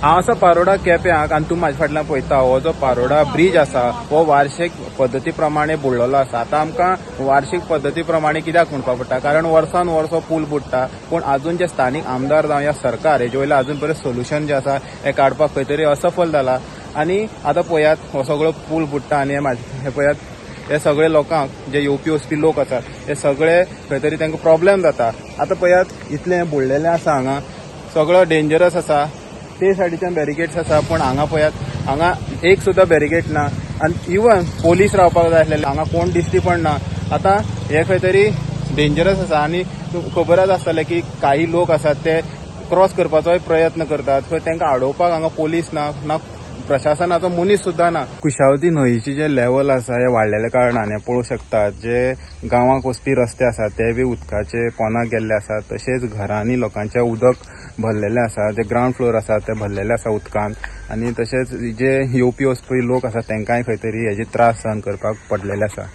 हांव असो पारोडा केप्याक आनी तूं म्हाजे फाटल्यान पळयता हो जो पारोडा ब्रिज आसा हो वार्षिक पद्दती प्रमाणे बुडलेलो आसा। आतां आमकां वार्षिक पद्दती प्रमाणे कित्याक म्हणपाक पडटा, कारण वर्सान वर्स पूल बुडटा, पूण अजून जे स्थानीक आमदार जावं या सरकार हेजे वयल्यान अजून पर्यंत सोल्युशन जे आसा हे काडपाक खंय तरी असफल जाला। आनी आतां पळयात हो सगळो पूल बुडटा आनी हे पळयात हे सगळे लोकांक जे येवपी वचपी लोक आसात हे सगळे खंय तरी तांकां प्रॉब्लेम जाता। आतां पळयात इतलें बुडलेलें आसा, हांगा सगळो डेंजरस आसा, ते सायडीच्यान बॅरिकेड्स आसा, पूण हांगा पळयात हांगा एक सुद्दां बॅरिकेड ना आनी इवन पोलीस रावपाक जाय आसलेले, हांगा कोण दिसती पण ना। आतां हे खंय तरी डेंजरस आसा आनी खबरच आसतलें की काही लोक आसात ते क्रॉस करपाचोय प्रयत्न करतात, सो तांकां आडोवपाक हांगा पोलीस ना प्रशासनाचो मनीस सुद्दां ना। कुशावती न्हंयेचे जे लेवल आसा हे वाडलेल्या कारणान हे पळोवंक शकतात जे गांवांक वचपी रस्ते आसात ते बी उदकाचे पोंदाक गेल्ले आसात, तशेंच घरांनी लोकांचे उदक भरलेले आसा, जे ग्रावंड फ्लोर आसा ते भरलेले आसा उदकान, आनी तशेंच जे येवपी वचपी लोक आसात तांकांय खंय तरी हेजे त्रास सहन करपाक पडलेले आसा।